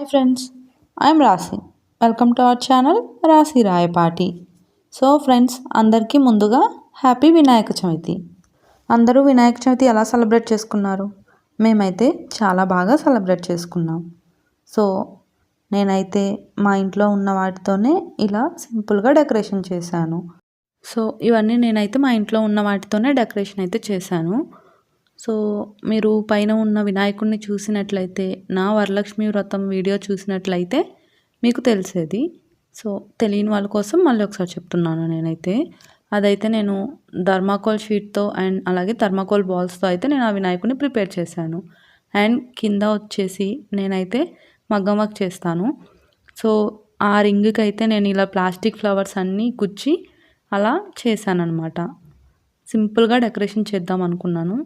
Hi friends, I'm Rasi. Welcome to our channel Rasi Rayapati. So friends అందరికీ ముందుగా happy Vinayaka Chavithi. అందరూ వినాయక చవితి ఎలా celebrate చేసుకున్నారు? మేమైతే చాలా బాగా సెలబ్రేట్ చేసుకున్నాం. సో నేనైతే మా ఇంట్లో ఉన్న వాటితోనే ఇలా సింపుల్గా డెకరేషన్ చేశాను. సో ఇవన్నీ నేనైతే మా ఇంట్లో ఉన్న వాటితోనే డెకరేషన్ అయితే చేశాను. సో మీరు పైన ఉన్న వినాయకుడిని చూసినట్లయితే నా వరలక్ష్మి వ్రతం వీడియో చూసినట్లయితే మీకు తెలిసేది. సో తెలియని వాళ్ళ కోసం మళ్ళీ ఒకసారి చెప్తున్నాను. అదైతే నేను థర్మాకోల్ షీట్తో అండ్ అలాగే థర్మాకోల్ బాల్స్తో అయితే నేను ఆ వినాయకుడిని ప్రిపేర్ చేశాను. అండ్ కింద వచ్చేసి నేనైతే మగ్గం వర్క్ చేస్తాను. సో ఆ రింగ్కి అయితే నేను ఇలా ప్లాస్టిక్ ఫ్లవర్స్ అన్నీ గుచ్చి అలా చేశానన్నమాట. సింపుల్గా డెకరేషన్ చేద్దాం అనుకున్నాను.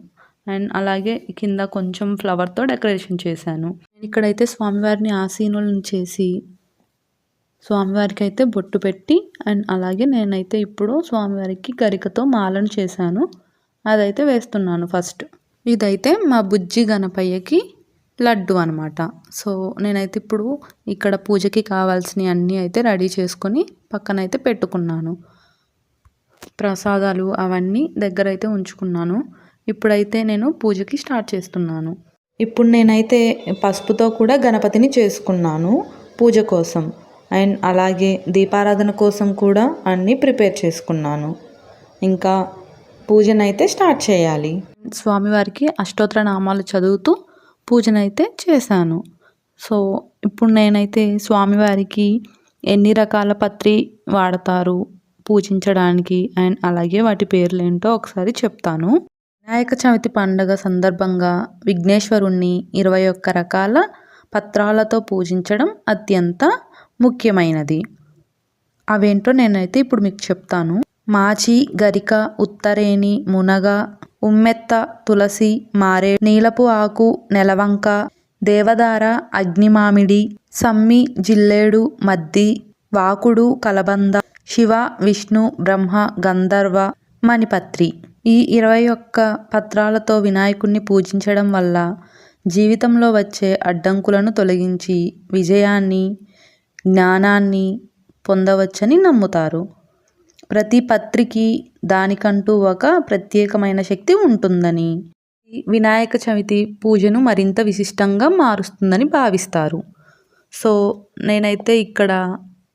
అండ్ అలాగే కింద కొంచెం ఫ్లవర్తో డెకరేషన్ చేశాను. ఇక్కడైతే స్వామివారిని ఆసీనులను చేసి స్వామివారికి అయితే బొట్టు పెట్టి అండ్ అలాగే నేనైతే ఇప్పుడు స్వామివారికి గరికతో మాలను చేశాను. అదైతే వేస్తున్నాను ఫస్ట్. ఇదైతే మా బుజ్జి గణపయ్యకి లడ్డు అనమాట. సో నేనైతే ఇప్పుడు ఇక్కడ పూజకి కావాల్సినవి అన్నీ అయితే రెడీ చేసుకొని పక్కనైతే పెట్టుకున్నాను. ప్రసాదాలు అవన్నీ దగ్గర అయితే ఉంచుకున్నాను. ఇప్పుడైతే నేను పూజకి స్టార్ట్ చేస్తున్నాను. ఇప్పుడు నేనైతే పసుపుతో కూడా గణపతిని చేసుకున్నాను పూజ కోసం. అండ్ అలాగే దీపారాధన కోసం కూడా అన్నీ ప్రిపేర్ చేసుకున్నాను. ఇంకా పూజనైతే స్టార్ట్ చేయాలి. స్వామివారికి అష్టోత్తర నామాలు చదువుతూ పూజనైతే చేశాను. సో ఇప్పుడు నేనైతే స్వామివారికి ఎన్ని రకాల పత్రి వాడతారు పూజించడానికి అండ్ అలాగే వాటి పేర్లు ఏంటో ఒకసారి చెప్తాను. వినాయక చవితి పండుగ సందర్భంగా విఘ్నేశ్వరుణ్ణి 21 రకాల పత్రాలతో పూజించడం అత్యంత ముఖ్యమైనది. అవేంటో నేనైతే ఇప్పుడు మీకు చెప్తాను. మాచి, గరిక, ఉత్తరేణి, మునగ, ఉమ్మెత్త, తులసి, మారేడు, నీలపు ఆకు, నెలవంక, దేవదార, అగ్నిమామిడి, సమ్మి, జిల్లేడు, మద్ది, వాకుడు, కలబంద, శివ, విష్ణు, బ్రహ్మ, గంధర్వ, మణిపత్రి. ఈ 21 పత్రాలతో వినాయకుడిని పూజించడం వల్ల జీవితంలో వచ్చే అడ్డంకులను తొలగించి విజయాన్ని, జ్ఞానాన్ని పొందవచ్చని నమ్ముతారు. ప్రతి పత్రికి దానికంటూ ఒక ప్రత్యేకమైన శక్తి ఉంటుందని, వినాయక చవితి పూజను మరింత విశిష్టంగా మారుస్తుందని భావిస్తారు. సో నేనైతే ఇక్కడ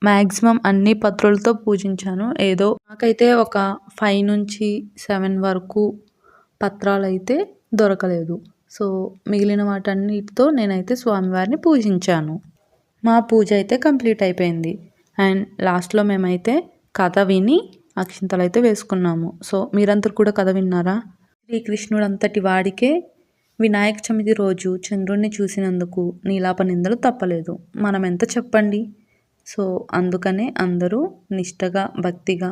మ్యాక్సిమం అన్ని పత్రులతో పూజించాను. ఏదో నాకైతే ఒక 5 నుంచి 7 వరకు పత్రాలు అయితే దొరకలేదు. సో మిగిలిన వాటన్నిటితో నేనైతే స్వామివారిని పూజించాను. మా పూజ అయితే కంప్లీట్ అయిపోయింది. అండ్ లాస్ట్లో మేమైతే కథ విని అక్షింతలు అయితే వేసుకున్నాము. సో మీరందరూ కూడా కథ విన్నారా? శ్రీకృష్ణుడు అంతటి వాడికే వినాయక చవితి రోజు చంద్రుడిని చూసినందుకు నీలాప నిందలు తప్పలేదు. మనం ఎంత చెప్పండి. సో అందుకనే అందరూ నిష్టగా భక్తిగా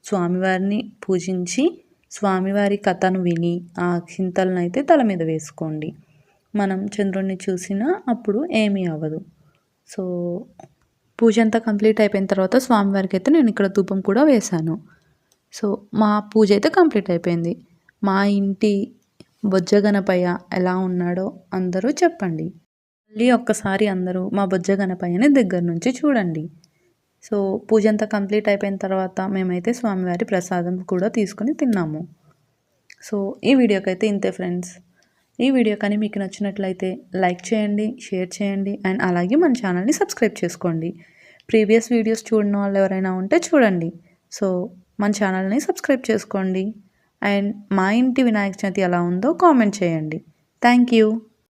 స్వామివారిని పూజించి స్వామివారి కథను విని ఆ అక్షింతలను అయితే తల మీద వేసుకోండి. మనం చంద్రుడిని చూసినా అప్పుడు ఏమీ అవ్వదు. సో పూజ అంతా కంప్లీట్ అయిపోయిన తర్వాత స్వామివారికి అయితే నేను ఇక్కడ ధూపం కూడా వేశాను. సో మా పూజ అయితే కంప్లీట్ అయిపోయింది. మా ఇంటి బొజ్జ గణపయ్య ఎలా ఉన్నాడో అందరూ చెప్పండి. మళ్ళీ ఒక్కసారి అందరూ మా బొజ్జ గణపయ్యని దగ్గర నుంచి చూడండి. సో పూజ అంతా కంప్లీట్ అయిపోయిన తర్వాత మేమైతే స్వామివారి ప్రసాదం కూడా తీసుకొని తిన్నాము. సో ఈ వీడియోకి అయితే ఇంతే ఫ్రెండ్స్. ఈ వీడియో కానీ మీకు నచ్చినట్లయితే లైక్ చేయండి, షేర్ చేయండి అండ్ అలాగే మన ఛానల్ని సబ్స్క్రైబ్ చేసుకోండి. ప్రీవియస్ వీడియోస్ చూడని వాళ్ళు ఎవరైనా ఉంటే చూడండి. సో మన ఛానల్ని సబ్స్క్రైబ్ చేసుకోండి. అండ్ మా ఇంటి వినాయక చవితి ఎలా ఉందో కామెంట్ చేయండి. Thank you.